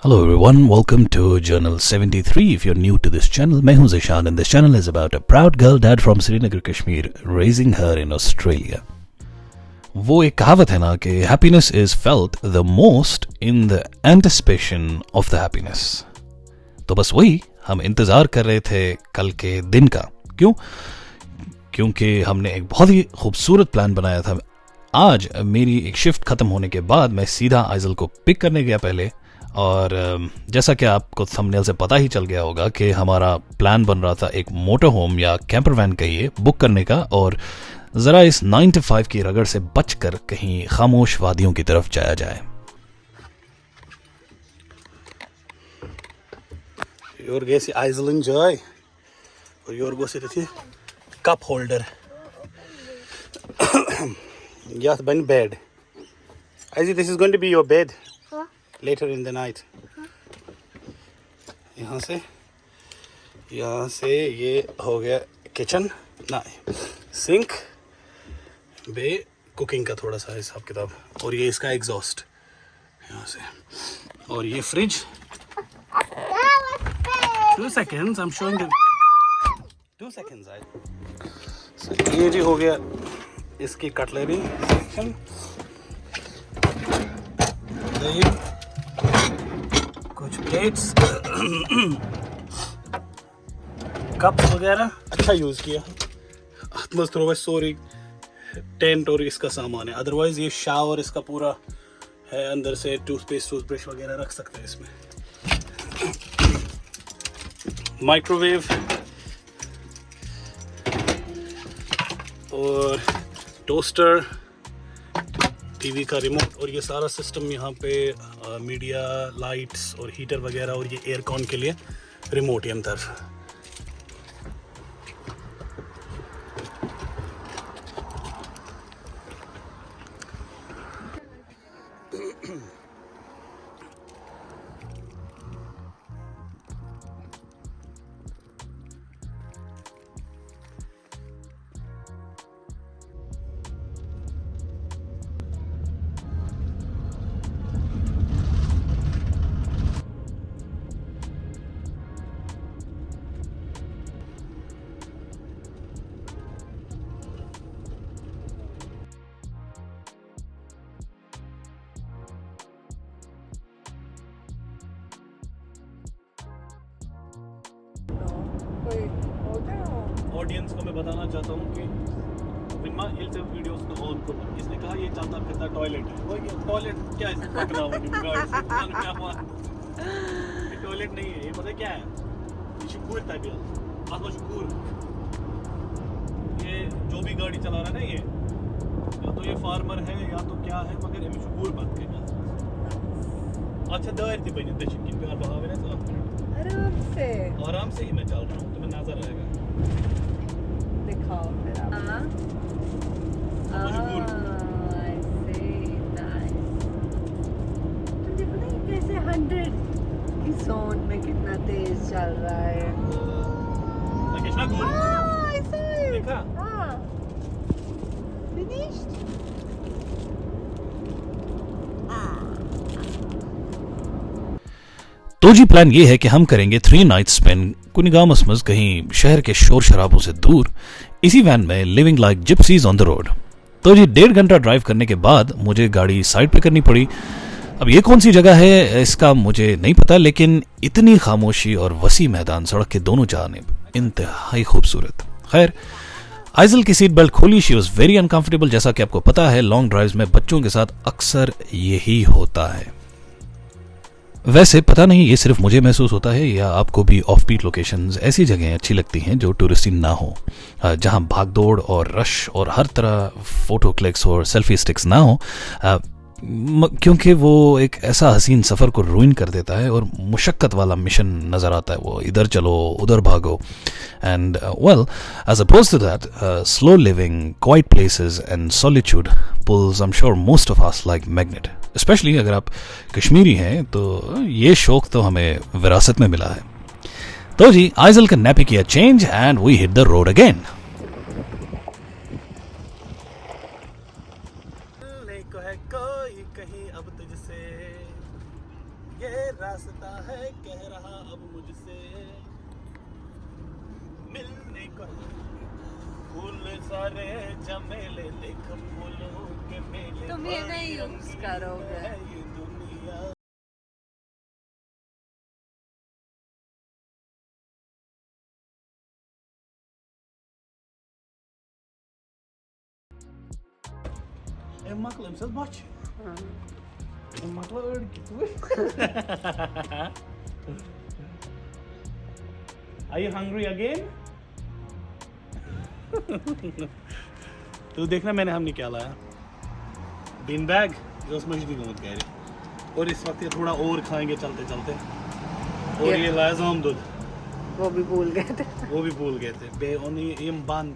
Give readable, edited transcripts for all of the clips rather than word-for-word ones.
Hello everyone, welcome to Journal 73. If you're new to this channel, मैं हूं Zeeshan and this channel is about a proud girl dad from Srinagar, Kashmir, raising her in Australia. वो एक कहावत है ना कि happiness is felt the most in the anticipation of the happiness. तो बस वही हम इंतज़ार कर रहे थे कल के दिन का. क्यों? क्योंकि हमने एक बहुत ही खूबसूरत प्लान बनाया था. आज मेरी एक शिफ्ट ख़त्म होने के बाद मैं सीधा आइजल को पिक करने गया पहले. और जैसा कि आपको थंबनेल से पता ही चल गया होगा कि हमारा प्लान बन रहा था एक मोटर होम या कैंपर वैन कहिए बुक करने का और ज़रा इस 9 to 5 की रगड़ से बचकर कहीं खामोश वादियों की तरफ जाया जाए. Your guess Aizal enjoy or your go sit here cup holder. Yes, been bed. Aizal, this is going to be your bed. Later in the night. यहाँ से ये हो गया किचन ना सिंक बे कुकिंग का थोड़ा सा हिसाब किताब और ये इसका एग्जॉस्ट यहाँ से और ये fridge 2 seconds I'm showing you 2 seconds so, ये जी हो गया इसकी कटलरी सेक्शन कुछ प्लेट्स कप वगैरह अच्छा यूज़ किया. मस्त थोड़ा सॉरी टेंट और इसका सामान है. अदरवाइज ये शावर इसका पूरा है अंदर से टूथपेस्ट टूथब्रश वगैरह रख सकते हैं इसमें. माइक्रोवेव और टोस्टर टीवी का रिमोट और ये सारा सिस्टम यहाँ पे मीडिया लाइट्स और हीटर वगैरह और ये एयर कॉन के लिए रिमोट है हम तरफ. ऑडियंस को मैं बताना चाहता हूँ कि बिना इल्से वीडियोस को ऑन करो. इसने कहा ये चलता फिरता टॉयलेट है. वो ये टॉयलेट क्या है पकड़ा हुआ क्या हुआ ये टॉयलेट नहीं है. ये पता क्या है ये शुक्र टाइप है. आसमा शुक्र ये जो भी गाड़ी चला रहा है ना ये या तो ये फार्मर है या तो क्या है मगर ये शुक्र बात करना. अच्छा दायर थी बनी दक्षिण की प्यार बहावे ना 7 मिनट आराम से ही मैं चल रहा हूँ तुम्हें नजर आएगा. दिखाओ फिर आप. तुझे पता है कैसे 100 की जोन में कितना तेज चल रहा है. देखा फिनिश्ड. तो जी प्लान ये है कि हम करेंगे 3 nights स्पेंड कुनिगामसमस कहीं शहर के शोर शराबों से दूर इसी वैन में living like gypsies on the road. तो जी 1.5 घंटा ड्राइव करने के बाद मुझे गाड़ी साइड पे करनी पड़ी. अब ये कौन सी जगह है इसका मुझे नहीं पता लेकिन इतनी खामोशी और वसी मैदान सड़क के दोनों जानिब इंतहाई खूबसूरत. खैर आइजल की सीट बेल्ट खोली. She was very uncomfortable. जैसा कि आपको पता है लॉन्ग ड्राइव्स में बच्चों के साथ अक्सर यही होता है. वैसे पता नहीं ये सिर्फ मुझे महसूस होता है या आपको भी ऑफ बीट लोकेशंस ऐसी जगहें अच्छी लगती हैं जो टूरिस्टी ना हो, जहां भागदौड़ और रश और हर तरह फोटो क्लिक्स और सेल्फी स्टिक्स ना हो, क्योंकि वो एक ऐसा हसीन सफ़र को रूइन कर देता है और मुशक्क़त वाला मिशन नज़र आता है. वो इधर चलो उधर भागो. And well as opposed to that slow living quiet places and solitude pulls I am sure most of us like magnet. Specially अगर आप कश्मीरी हैं तो ये शौक तो हमें विरासत में मिला है. तो जी आइजल का नैपी किया change and we hit the road again. को है कोई कहीं अब तुझसे ये रास्ता है कह रहा अब मुझसे मिलने को फूल सारे जमेले देख फूलों के मेले तुम ये नहीं यूज करोगे। है ये दुनिया। Makla misal baş. Makla örgüt. Are you hungry again? तो देखना मैंने हमने क्या लाया बीन बैग उसमें मत कह रही और इस वक्त ये थोड़ा और खाएंगे चलते चलते और ये लाया जाम दूध वो भी भूल गए थे ये बंद।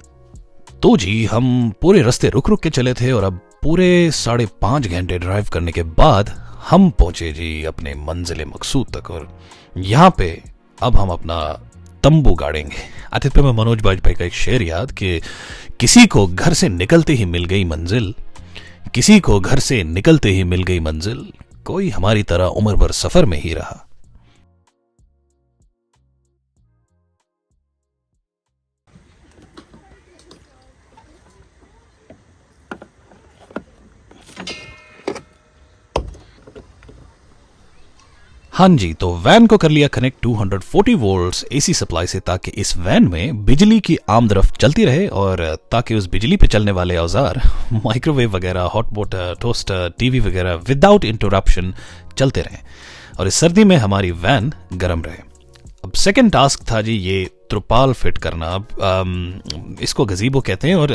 तो जी हम पूरे रास्ते रुक रुक के चले थे और अब पूरे 5.5 घंटे ड्राइव करने के बाद हम पहुंचे जी अपने मंजिल मकसूद तक। और यहाँ पे अब हम अपना तंबू गाड़ेंगे। आते पे मैं मनोज बाजपेयी का एक शेर याद कि किसी को घर से निकलते ही मिल गई मंजिल, किसी को घर से निकलते ही मिल गई मंजिल, कोई हमारी तरह उम्र भर सफर में ही रहा। हाँ जी, तो वैन को कर लिया कनेक्ट 240 वोल्ट्स एसी सप्लाई से ताकि इस वैन में बिजली की आमदरफ चलती रहे और ताकि उस बिजली पे चलने वाले औजार माइक्रोवेव वगैरह, हॉट वाटर, टोस्टर, टीवी वगैरह विदाउट इंटरप्शन चलते रहें और इस सर्दी में हमारी वैन गर्म रहे। अब सेकंड टास्क था जी ये त्रिपाल फिट करना। अब इसको गजीबो कहते हैं और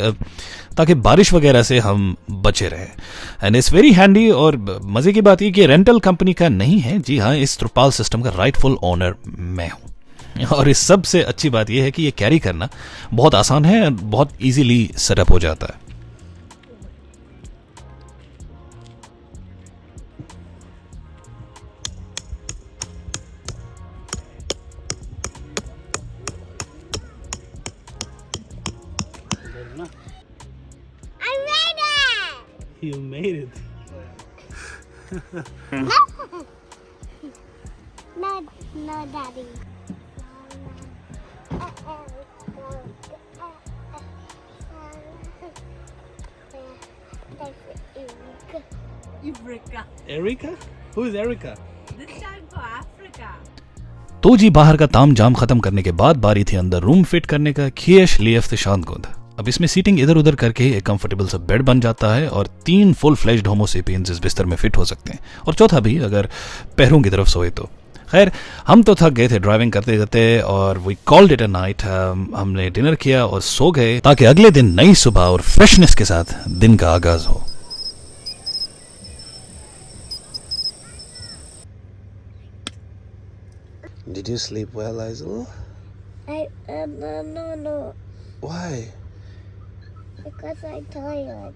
ताकि बारिश वगैरह से हम बचे रहें। एंड इट्स वेरी हैंडी और मजे की बात ये कि रेंटल कंपनी का नहीं है। जी हाँ, इस त्रिपाल सिस्टम का राइटफुल ओनर मैं हूँ। और इस सबसे अच्छी बात यह है कि ये कैरी करना बहुत आसान है और बहुत इजीली सेटअप हो जाता है। You made it. No, Daddy. Africa. Erica? Who is Erica? This time for Africa. तो जी बाहर का ताम जाम खत्म करने के बाद बारी थी अंदर रूम फिट करने का। खियश लियफ शांत गुंद। अब इसमें सीटिंग इधर उधर करके एक कंफर्टेबल सा बेड बन जाता है और 3 फुल फ्लेज्ड होमो सेपियंस इस बिस्तर में फिट हो सकते हैं और चौथा भी अगर पैरों की तरफ सोए तो। खैर हम तो थक गए थे ड्राइविंग करते करते और we called it a night. हमने डिनर किया और सो गए ताकि अगले दिन नई सुबह और फ्रेशनेस के साथ दिन का आगाज हो। Did you sleep well, Aizul? No. Why? Because I'm tired.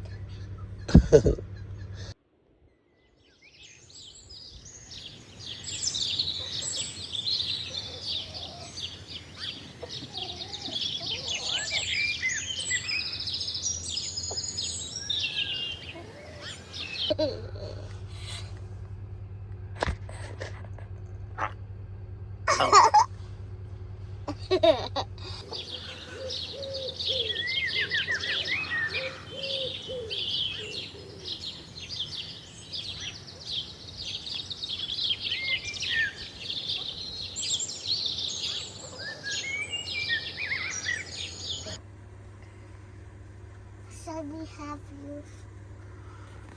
So we have you.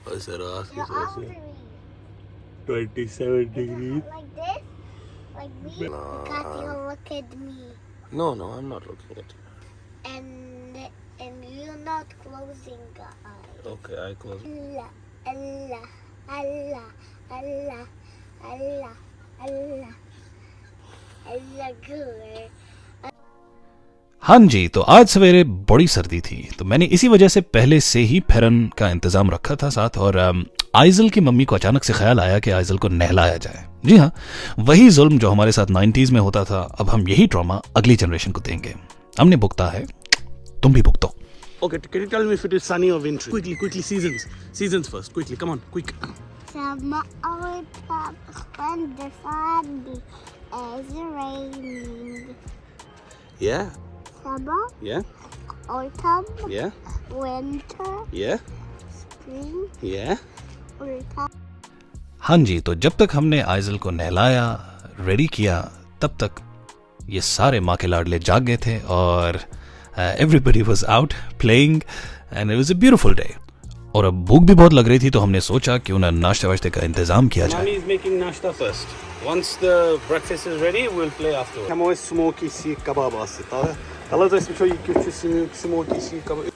I said, You're older. 27 degrees. Like this? Like me? Because you look at me. No, I'm not looking at you. And you're not closing your eyes. Okay, I close. Allah, Allah, Allah, Allah, Allah, Allah, Allah, good. हाँ जी, तो आज सवेरे बड़ी सर्दी थी तो मैंने इसी वजह से पहले से ही फेरन का इंतजाम रखा था साथ। और आइजल की मम्मी को अचानक से ख्याल आया कि आइजल को नहलाया जाए। जी हाँ, वही जुल्म जो हमारे साथ 90s में होता था, अब हम यही ट्रॉमा अगली जनरेशन को देंगे। हमने भुगता है, तुम भी भुगतो। Okay, can you tell me if it is sunny or wintry? Quickly, seasons first. Quickly, come on, quick. Summer autumn when the sun is raining. Yeah, Summer, yeah, autumn, yeah, winter, yeah, spring, yeah. autumn. हाँ जी, तो जब तक हमने आइजल को नहलाया, ready किया, तब तक ये सारे माँ के लाडले जाग गए थे और everybody was out playing and it was a beautiful day. और अब भूख भी बहुत लग रही थी, तो हमने सोचा क्यों ना नाश्ते वाश्ते का इंतजाम किया जाए। Mommy is making nashta first. Once the breakfast is ready, we'll play afterwards. Hamo smoky seek kebab asita. Hello, this is you give smoky seek kebab.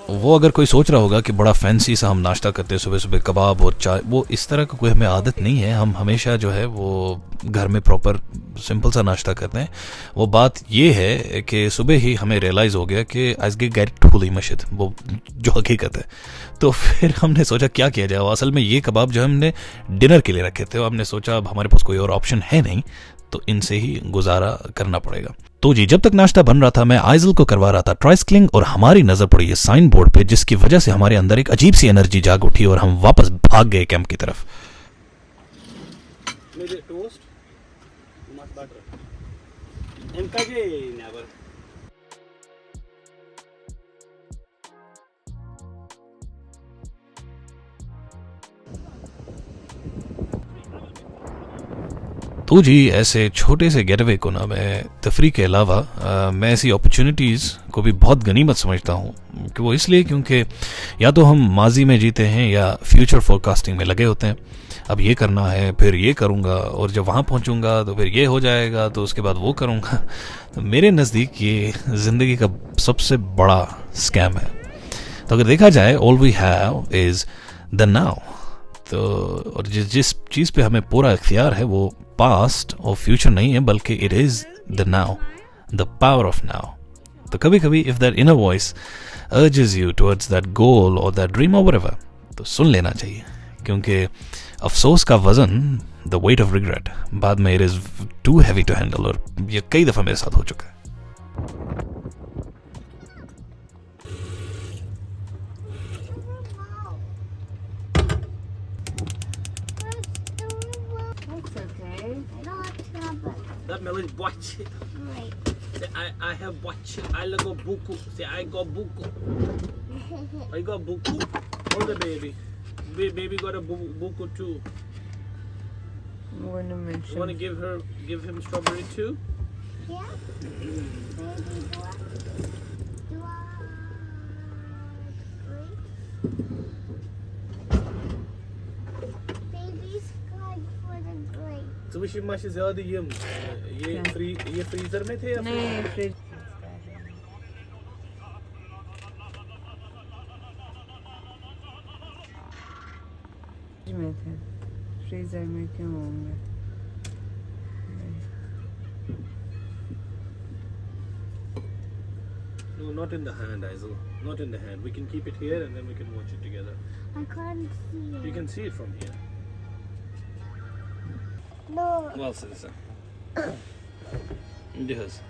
वो अगर कोई सोच रहा होगा कि बड़ा फैंसी सा हम नाश्ता करते हैं सुबह सुबह कबाब और चाय, वो इस तरह का कोई हमें आदत नहीं है। हम हमेशा जो है वो घर में प्रॉपर सिंपल सा नाश्ता करते हैं। वो बात ये है कि सुबह ही हमें रियलाइज़ हो गया कि आज के गैर ठुली मशिद, वो जो हकीकत है। तो फिर हमने सोचा क्या किया जाए। असल में ये कबाब जो हमने डिनर के लिए रखे थे, हमने सोचा अब हमारे पास कोई और ऑप्शन है नहीं, तो इनसे ही गुजारा करना पड़ेगा। तो जी, जब तक नाश्ता बन रहा था मैं आइजल को करवा रहा था ट्राइसिक्लिंग और हमारी नजर पड़ी ये साइन बोर्ड पे, जिसकी वजह से हमारे अंदर एक अजीब सी एनर्जी जाग उठी और हम वापस भाग गए कैंप की तरफ। Made it toast. Much butter. And kaje never. तो जी, ऐसे छोटे से गेटअवे को ना मैं तफरी के अलावा मैं ऐसी अपॉर्चुनिटीज़ को भी बहुत गनीमत समझता हूँ कि वो इसलिए क्योंकि या तो हम माजी में जीते हैं या फ्यूचर फोरकास्टिंग में लगे होते हैं। अब ये करना है, फिर ये करूँगा, और जब वहाँ पहुँचूँगा तो फिर ये हो जाएगा, तो उसके बाद वो करूँगा। तो मेरे नज़दीक ये ज़िंदगी का सबसे बड़ा स्कैम है। तो अगर देखा जाए, all we have is the now. तो और जिस चीज़ पे हमें पूरा इख्तियार है वो पास्ट और फ्यूचर नहीं है, बल्कि it is the now, the power of now. तो कभी कभी if that inner voice urges you towards that goal और दैट ड्रीम और व्हाटएवर, तो सुन लेना चाहिए, क्योंकि अफसोस का वजन, द वेट ऑफ रिग्रेट, बाद में it is too heavy to handle. और ये कई दफ़ा मेरे साथ हो चुका है। It's okay. Not trouble. That Melody watch it. Right. Say I have watch it. I got buku. Say I got buku. I got buku. Hold the baby. Baby got a buku too. I'm going to You mention. want to give him strawberry too? Yeah. Baby, do I Baby's good for the grape. तो विशी माशी ज़्यादा ये freezer में थे या फिर? नहीं, फ्रिज में थे। फ्रीजर में क्यों होंगे? No, not in the hand, Aizal. Not in the hand. We can keep it here and then we can watch it together. I can't see it. You can see it from here. No. Well, Citizen. Yes.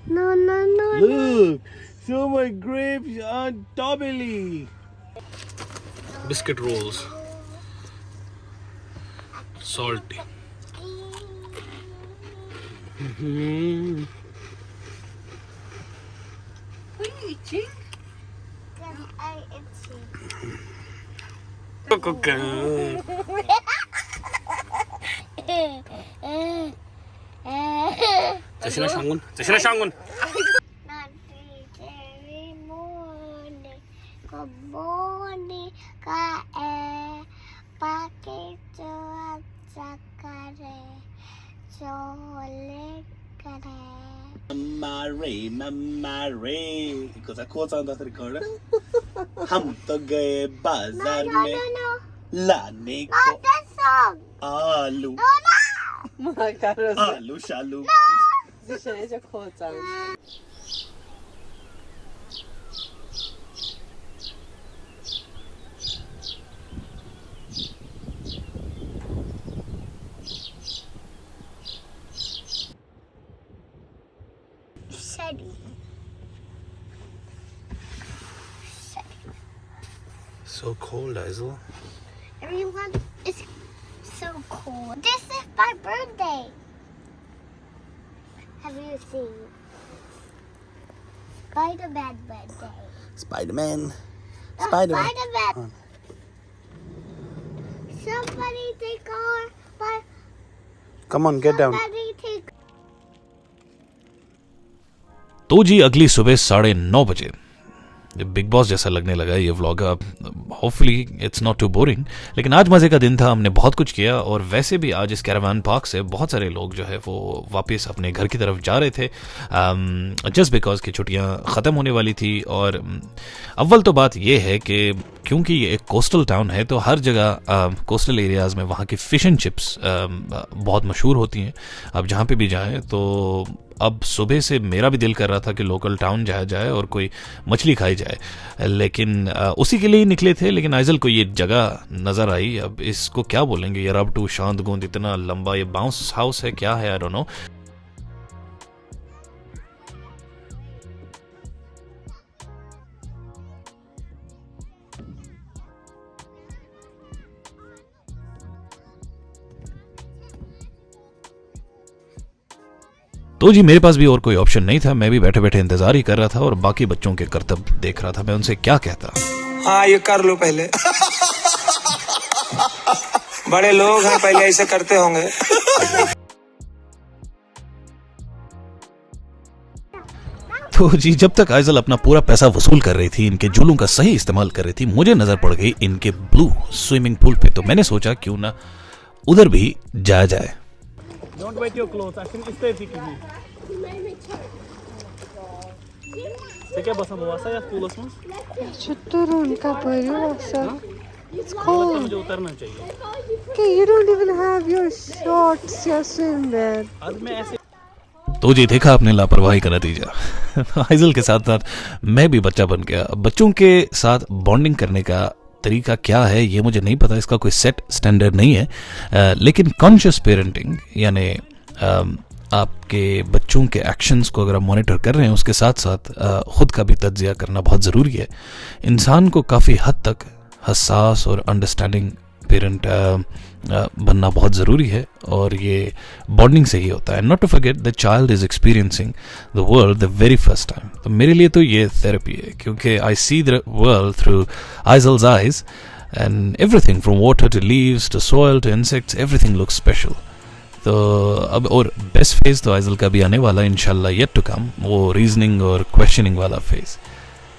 No. Look! So my grapes are doubly. Biscuit rolls. Salty. What are you eating? I itchy. Tashina Shangun. Tashina Shangun. Kaboni kae pake chuacha kare chole kare. Mama Ray. Because I caught on that recorder. हम तो गए बाजार में No. लाने को Not that song. आलू No. आलू शालू. Dzisiaj się chłodza. Steady. So cold, Aizal. Everyone is so cool. This is my birthday. Have you seen Spider-Man birthday? Spider-Man. The Spider-Man. Somebody take our, but Come on, get down. somebody take. तो जी अगली सुबह 9:30 बजे big boss जैसा लगने लगा ये vlog. अब hopefully it's not too boring, लेकिन आज मजे का दिन था, हमने बहुत कुछ किया। और वैसे भी आज इस कैरावान पार्क से बहुत सारे लोग जो है वो वापस अपने घर की तरफ जा रहे थे, जस्ट बिकॉज की छुट्टियां ख़त्म होने वाली थी। और अव्वल तो बात ये है कि क्योंकि ये एक कोस्टल टाउन है तो हर जगह कोस्टल एरियाज़ में वहाँ की फ़िश एंड चिप्स बहुत मशहूर होती हैं। अब जहाँ पे भी जाएं तो अब सुबह से मेरा भी दिल कर रहा था कि लोकल टाउन जाया जाए और कोई मछली खाई जाए, लेकिन उसी के लिए ही निकले थे। लेकिन आइजल को ये जगह नज़र आई, अब इसको क्या बोलेंगे यार, अब टू शांत गोंद, इतना लंबा ये बाउंस हाउस है क्या है, आई डोंट नो। तो जी मेरे पास भी और कोई ऑप्शन नहीं था, मैं भी बैठे बैठे इंतजार ही कर रहा था और बाकी बच्चों के करतब देख रहा था। मैं उनसे क्या कहता, हाँ ये कर लो पहले। बड़े लोग हैं, पहले ऐसे करते होंगे। तो जी जब तक आइजल अपना पूरा पैसा वसूल कर रही थी, इनके जूलों का सही इस्तेमाल कर रही थी, मुझे नजर पड़ गई इनके ब्लू स्विमिंग पूल पे। तो मैंने सोचा क्यों ना उधर भी जाया जाए। Don't wet your clothes. I think stay quickly. Peki basam huasa ya poolas में? Chuturun ka paryosa. It's cold. मुझे उतरना चाहिए। Okay, you don't even have your shorts, your swimwear. आज मैं ऐसे तो जी देखा आपने लापरवाही का नतीजा। आइजल के साथ साथ मैं भी बच्चा बन गया। बच्चों के साथ बॉन्डिंग करने का तरीका क्या है ये मुझे नहीं पता, इसका कोई सेट स्टैंडर्ड नहीं है, लेकिन कॉन्शियस पेरेंटिंग यानी आपके बच्चों के एक्शंस को अगर आप मॉनिटर कर रहे हैं उसके साथ साथ खुद का भी तज्जिया करना बहुत ज़रूरी है। इंसान को काफ़ी हद तक हसास और अंडरस्टैंडिंग पेरेंट बनना बहुत ज़रूरी है और ये बॉन्डिंग से ही होता है। Not to forget the child is experiencing the world the very first time. तो मेरे लिए तो ये थेरेपी है क्योंकि I see the world through Aizel's eyes and everything from water to leaves to soil to insects, everything looks special. तो अब और बेस्ट फेज तो आइजल का भी आने वाला इंशाल्लाह येट टू कम, वो रीजनिंग और क्वेश्चनिंग वाला फेज।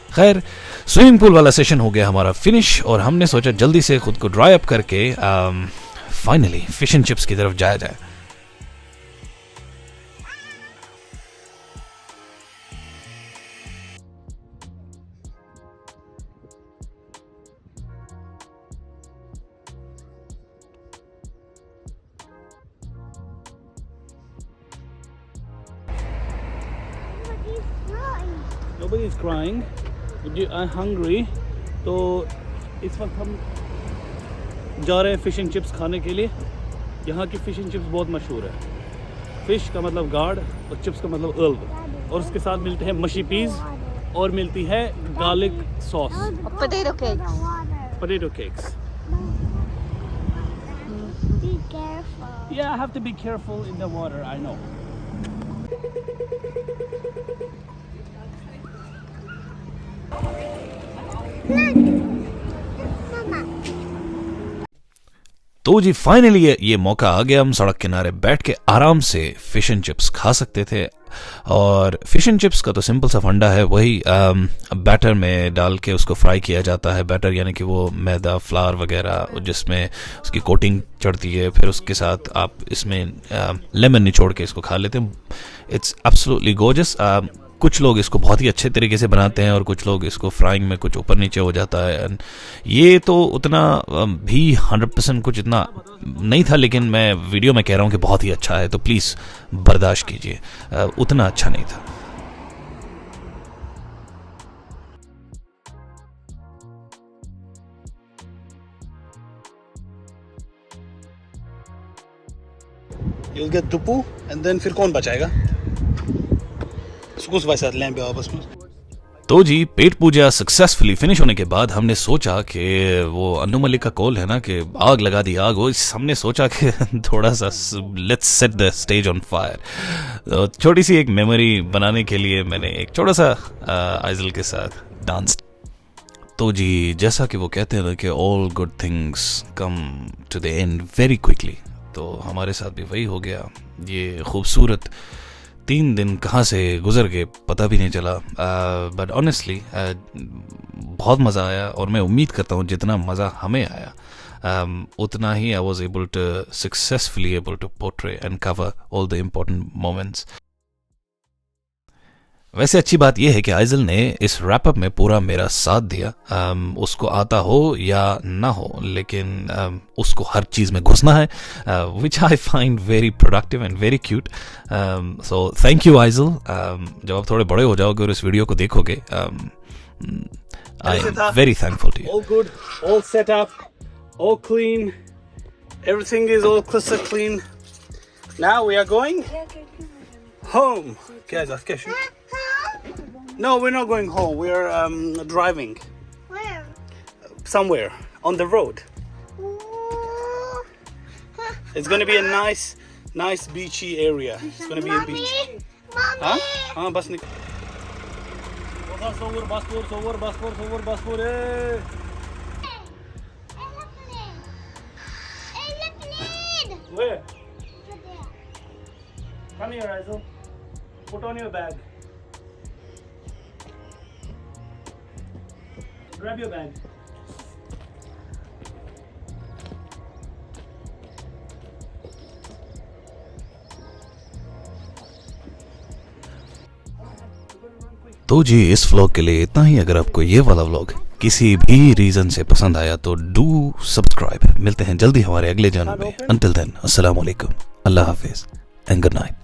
खैर स्विमिंग पूल वाला सेशन हो गया हमारा फिनिश और हमने सोचा जल्दी से खुद को ड्राई अप करके फाइनली फिश एंड चिप्स की तरफ जाया जाए। Nobody is crying. I'm hungry. तो इस वक्त हम जा रहे हैं फिश एंड चिप्स खाने के लिए। यहाँ की फिश एंड चिप्स बहुत मशहूर है। फिश का मतलब गार्ड और चिप्स का मतलब अर्ल, और उसके साथ मिलते हैं मशी पीस और मिलती है garlic sauce. Potato cakes. Potato cakes. Be careful. Yeah, I have to be careful in the water. I know. Mama. तो जी फाइनली ये मौका आ गया, हम सड़क किनारे बैठ के आराम से फिश एंड चिप्स खा सकते थे। और फिश एंड चिप्स का तो सिंपल सा फंडा है, वही बैटर में डाल के उसको फ्राई किया जाता है। बैटर यानी कि वो मैदा फ्लावर वगैरह जिसमें उसकी कोटिंग चढ़ती है, फिर उसके साथ आप इसमें लेमन निचोड़ के इसको खा लेते हैं। It's absolutely gorgeous. कुछ लोग इसको बहुत ही अच्छे तरीके से बनाते हैं और कुछ लोग इसको फ्राइंग में कुछ ऊपर नीचे हो जाता है। एंड ये तो उतना भी 100% कुछ इतना नहीं था, लेकिन मैं वीडियो में कह रहा हूँ कि बहुत ही अच्छा है, तो प्लीज़ बर्दाश्त कीजिए, उतना अच्छा नहीं था। You'll get tupu and then फिर कौन बचाएगा? सुकुस भाई साथ लें आपस में। तो तो जी पेट पूजा सक्सेसफुली फिनिश होने के बाद हमने सोचा कि वो अन्नू मलिक का कॉल है ना कि आग लगा दी आग हो, हमने सोचा कि थोड़ा सा let's set the stage on fire. तो छोटी सी एक मेमोरी बनाने के लिए मैंने एक छोटा सा आइजल के साथ डांस। तो जी जैसा कि वो कहते हैं ना कि all good things come to the end very quickly, तो हमारे साथ भी वही हो गया। ये खूबसूरत 3 दिन कहाँ से गुजर गए पता भी नहीं चला, बट ऑनेस्टली बहुत मज़ा आया और मैं उम्मीद करता हूँ जितना मज़ा हमें आया उतना ही I was able to successfully able to portray and cover all the important moments. वैसे अच्छी बात यह है कि आइजल ने इस रैपअप में पूरा मेरा साथ दिया, उसको आता हो या ना हो, लेकिन उसको हर चीज़ में घुसना है, which I find very productive and very cute. So thank you Aizel. जब आप थोड़े बड़े हो जाओगे और इस वीडियो को देखोगे, I am very thankful to you. All good, all set up, all clean. Everything is all crystal clean. Now we are going home. Guys, ask question. No, we're not going home. We're driving Where? somewhere on the road. Ooh. It's going to be a nice beachy area. It's going to be a Mommy, beach. mommy. हाँ बस निकल। सोवर बसपुर Airplane. Where? Come here, Aizul. Put on your bag. Grab your bag. तो जी इस vlog के लिए इतना ही। अगर आपको ये वाला व्लॉग किसी भी रीजन से पसंद आया तो डू सब्सक्राइब। मिलते हैं जल्दी हमारे अगले जन्म में। अंटिल देन अस्सलाम वालेकुम, अल्लाह हाफिज एंड गुड नाइट।